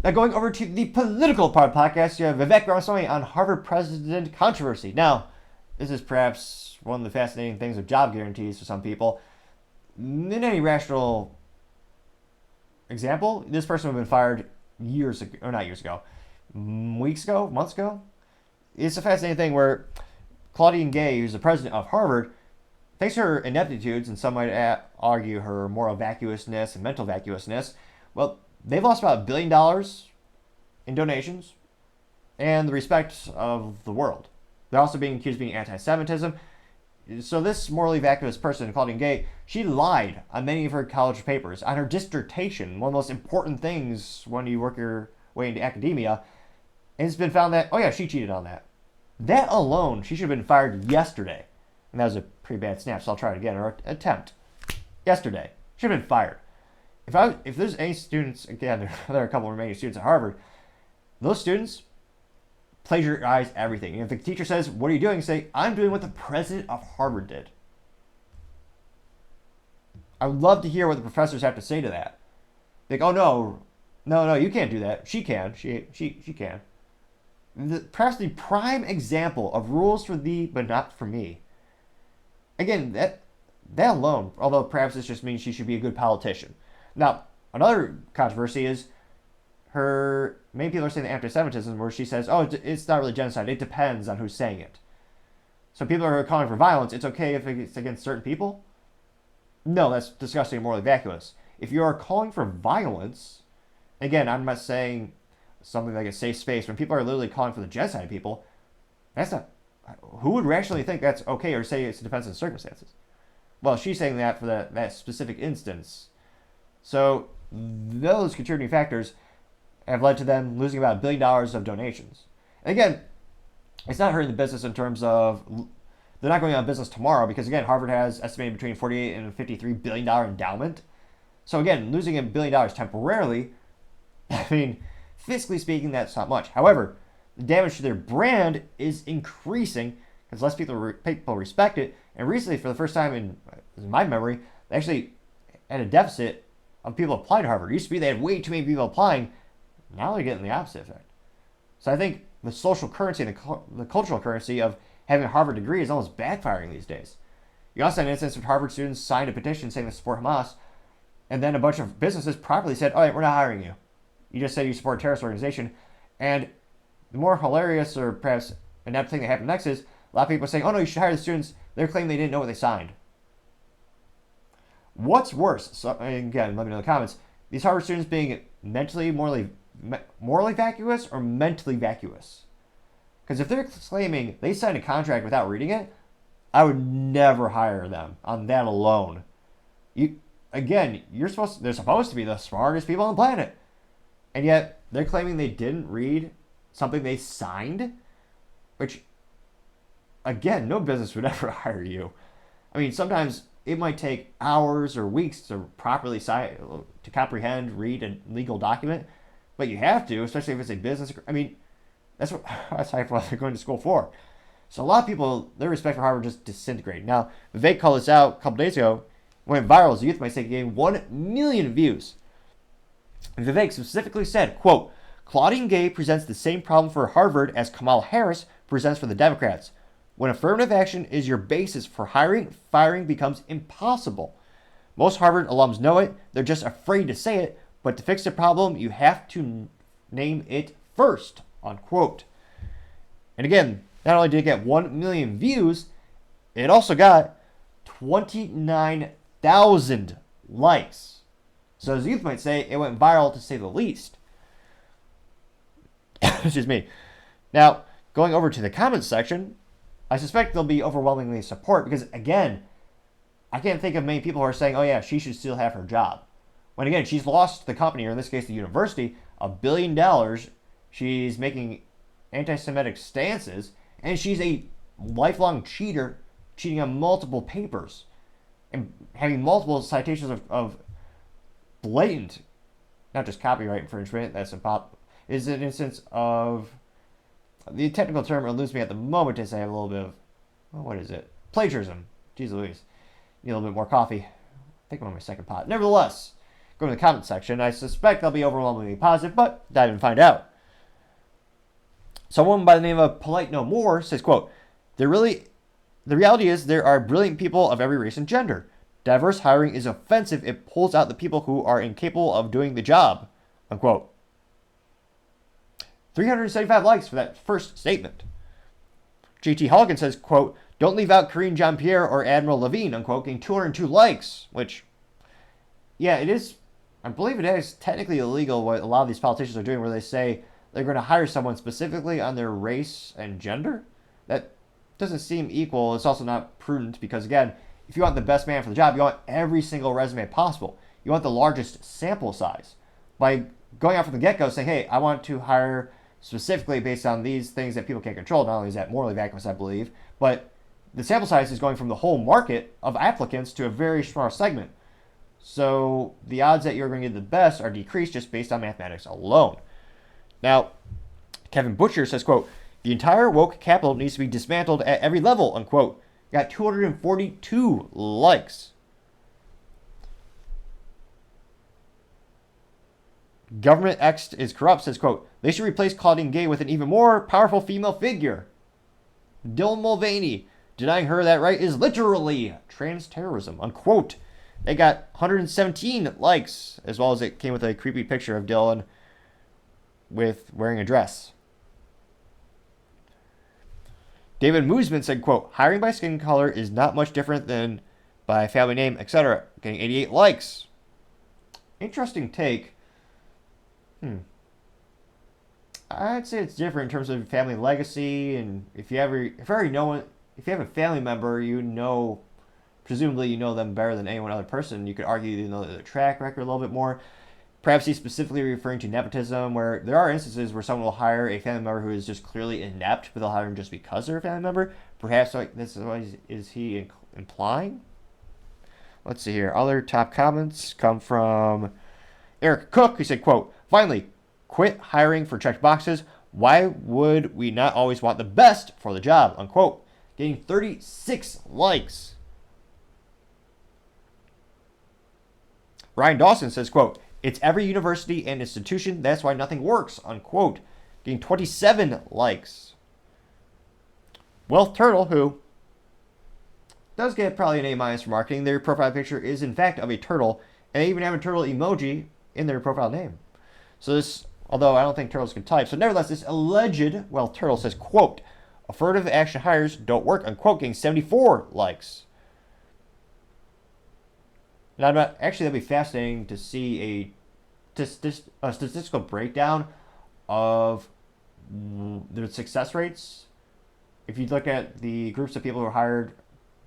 Now, going over to the political part of the podcast, you have Vivek Ramaswamy on Harvard president controversy. Now, this is perhaps one of the fascinating things of job guarantees for some people. In any rational example, this person would have been fired years ago, or not years ago, weeks ago, months ago. It's a fascinating thing where Claudine Gay, who's the president of Harvard, thanks to her ineptitudes, and some might argue her moral vacuousness and mental vacuousness, well, they've lost about $1 billion in donations and the respect of the world. They're also being accused of being anti-Semitism. So this morally vacuous person, Claudine Gay, she lied on many of her college papers, on her dissertation, one of the most important things when you work your way into academia. And it's been found that, oh yeah, she cheated on that. That alone, she should have been fired yesterday. And that was a pretty bad snap, so I'll try it again, or attempt. Yesterday. Should have been fired. If there's any students, again, there are a couple of remaining students at Harvard, those students plagiarize everything. And if the teacher says, what are you doing? Say, I'm doing what the president of Harvard did. I would love to hear what the professors have to say to that. Like, oh no, you can't do that. She can. She can. Perhaps the prime example of rules for thee, but not for me. Again, that alone, although perhaps this just means she should be a good politician. Now, another controversy is many people are saying the anti-Semitism, where she says, oh, it's not really genocide. It depends on who's saying it. So people are calling for violence. It's okay if it's against certain people? No, that's disgusting and morally vacuous. If you are calling for violence, again, I'm not saying something like a safe space. When people are literally calling for the genocide of people, that's not... Who would rationally think that's okay or say it depends on the circumstances? Well, she's saying that for that specific instance. So those contributing factors have led to them losing about $1 billion of donations. And again, it's not hurting the business in terms of they're not going out of business tomorrow because, again, Harvard has estimated between $48 and $53 billion endowment. So again, losing $1 billion temporarily, I mean, fiscally speaking, that's not much. However, the damage to their brand is increasing because less people respect it. And recently, for the first time in my memory, they actually had a deficit of people applying to Harvard. It used to be they had way too many people applying. Now they're getting the opposite effect. So I think the social currency and the cultural currency of having a Harvard degree is almost backfiring these days. You also had an instance where Harvard students signed a petition saying they support Hamas, and then a bunch of businesses properly said, all right, we're not hiring you. You just said you support a terrorist organization. And the more hilarious or perhaps inept thing that happened next is a lot of people saying, oh no, you should hire the students. They're claiming they didn't know what they signed. What's worse? So, again, let me know in the comments. These Harvard students being morally vacuous or mentally vacuous? Because if they're claiming they signed a contract without reading it, I would never hire them on that alone. They're supposed to be the smartest people on the planet. And yet, they're claiming they didn't read something they signed, which, again, no business would ever hire you. I mean, sometimes it might take hours or weeks to properly comprehend, read a legal document, but you have to, especially if it's a business. I mean, that's what they're going to school for. So a lot of people, their respect for Harvard just disintegrated. Now, Vivek called this out a couple days ago. It went viral as a youth might say, gained 1 million views. And Vivek specifically said, quote, Claudine Gay presents the same problem for Harvard as Kamala Harris presents for the Democrats. When affirmative action is your basis for hiring, firing becomes impossible. Most Harvard alums know it. They're just afraid to say it. But to fix the problem, you have to name it first, unquote. And again, not only did it get 1 million views, it also got 29,000 likes. So as youth might say, it went viral to say the least. Excuse me. Now, going over to the comments section, I suspect there'll be overwhelmingly support because, again, I can't think of many people who are saying, oh yeah, she should still have her job. When again, she's lost the company, or in this case the university, $1 billion. She's making anti-Semitic stances, and she's a lifelong cheater, cheating on multiple papers, and having multiple citations of blatant, not just copyright infringement, is an instance of, the technical term eludes me at the moment as I have a little bit of, what is it? Plagiarism. Jeez Louise. Need a little bit more coffee. I think I'm on my second pot. Nevertheless, go to the comment section. I suspect they'll be overwhelmingly positive, but dive and find out. Someone by the name of Polite No More says, quote, the reality is there are brilliant people of every race and gender. Diverse hiring is offensive. It pulls out the people who are incapable of doing the job, unquote. 375 likes for that first statement. JT Halligan says, quote, don't leave out Karine Jean-Pierre or Admiral Levine, unquote, getting 202 likes, which, yeah, it is, I believe it is technically illegal what a lot of these politicians are doing, where they say they're going to hire someone specifically on their race and gender. That doesn't seem equal. It's also not prudent because, again, if you want the best man for the job, you want every single resume possible. You want the largest sample size. By going out from the get-go saying, hey, I want to hire specifically based on these things that people can't control, not only is that morally vacuous, I believe, but the sample size is going from the whole market of applicants to a very small segment. So the odds that you're going to get the best are decreased just based on mathematics alone. Now, Kevin Butcher says, quote, the entire woke capital needs to be dismantled at every level, unquote. Got 242 likes. Government X is corrupt says, quote, they should replace Claudine Gay with an even more powerful female figure. Dylan Mulvaney, denying her that right is literally trans terrorism, unquote. They got 117 likes, as well as it came with a creepy picture of Dylan with wearing a dress. David Moosman said, quote, hiring by skin color is not much different than by family name, etc. Getting 88 likes. Interesting take. I'd say it's different in terms of family legacy, and if you have a family member, you know, presumably you know them better than any one other person. You could argue you know their track record a little bit more. Perhaps he's specifically referring to nepotism, where there are instances where someone will hire a family member who is just clearly inept, but they'll hire him just because they're a family member. Perhaps this is what is he implying? Let's see here. Other top comments come from Eric Cook, who said, quote, finally, quit hiring for checked boxes. Why would we not always want the best for the job, unquote. Getting 36 likes. Ryan Dawson says, quote, it's every university and institution. That's why nothing works, unquote. Getting 27 likes. Wealth Turtle, who does get probably an A- for marketing. Their profile picture is, in fact, of a turtle. And they even have a turtle emoji in their profile name. So this, although I don't think turtles can type. So nevertheless, this alleged Wealth Turtle says, quote, affirmative action hires don't work, unquote. Getting 74 likes. Now, actually, that'd be fascinating to see a statistical breakdown of the success rates. If you look at the groups of people who are hired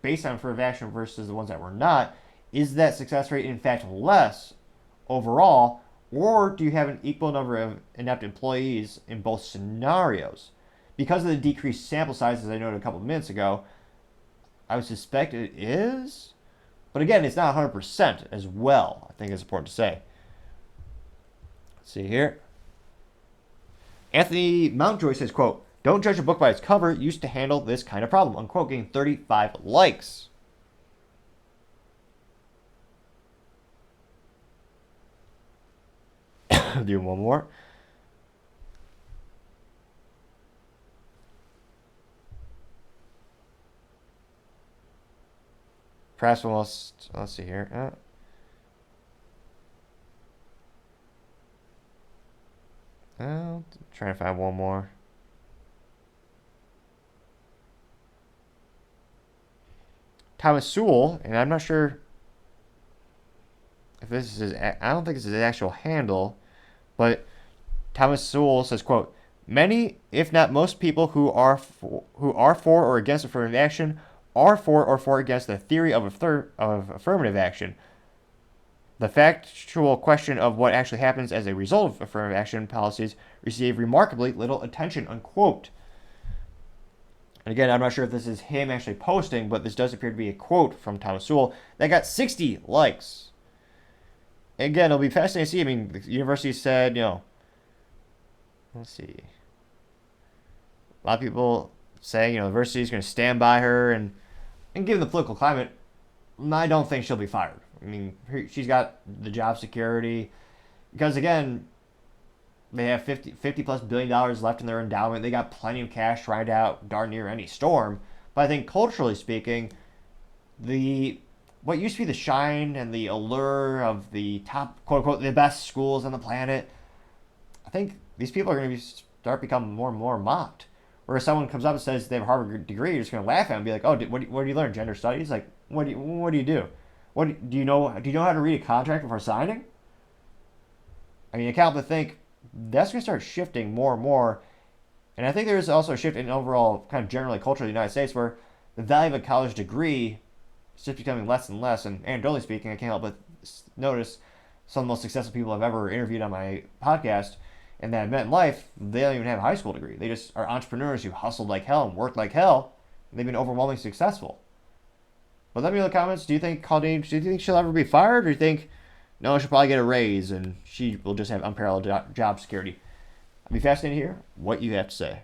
based on affirmative action versus the ones that were not, is that success rate in fact less overall, or do you have an equal number of inept employees in both scenarios? Because of the decreased sample size, as I noted a couple of minutes ago, I would suspect it is. But again, it's not 100% as well. I think it's important to say. Let's see here. Anthony Mountjoy says, quote, don't judge a book by its cover. Used to handle this kind of problem, unquote. Getting 35 likes. Do one more. Perhaps almost, let's see here. Trying to find one more. Thomas Sewell, and I'm not sure if this is I don't think it's his actual handle, but Thomas Sewell says, quote, many, if not most people who are for or against affirmative action are for or against the theory of affirmative action. The factual question of what actually happens as a result of affirmative action policies receive remarkably little attention, unquote. And again, I'm not sure if this is him actually posting, but this does appear to be a quote from Thomas Sewell that got 60 likes. Again, it'll be fascinating to see. I mean, the university said, let's see. A lot of people saying, the university is going to stand by her, and given the political climate, I don't think she'll be fired. I mean, she's got the job security because again, they have 50 plus billion dollars left in their endowment. They got plenty of cash to ride out darn near any storm. But I think culturally speaking, the what used to be the shine and the allure of the top quote unquote the best schools on the planet, I think these people are going to start becoming more and more mocked. Whereas someone comes up and says they have a Harvard degree, you're just going to laugh at them and be like, "Oh, what do you learn? Gender studies? Like, what do you do? What do you know? Do you know how to read a contract before signing?" I mean, I can't help but think that's going to start shifting more and more. And I think there's also a shift in overall kind of generally culture of the United States where the value of a college degree is just becoming less and less. And anecdotally speaking, I can't help but notice some of the most successful people I've ever interviewed on my podcast and that I've met in life, they don't even have a high school degree. They just are entrepreneurs who hustled like hell and worked like hell. And they've been overwhelmingly successful. But let me know in the comments, do you think she'll ever be fired? Or do you think, no, she'll probably get a raise and she will just have unparalleled job security? I'd be fascinated to hear what you have to say.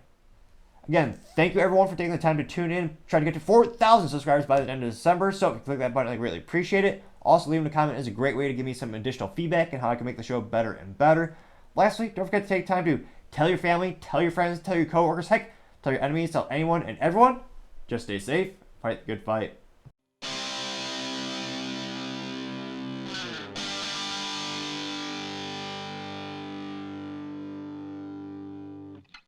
Again, thank you everyone for taking the time to tune in. Try to get to 4,000 subscribers by the end of December. So if you click that button, I greatly appreciate it. Also, leaving a comment is a great way to give me some additional feedback and how I can make the show better and better. Lastly, don't forget to take time to tell your family, tell your friends, tell your coworkers, heck, tell your enemies, tell anyone and everyone. Just stay safe, fight the good fight.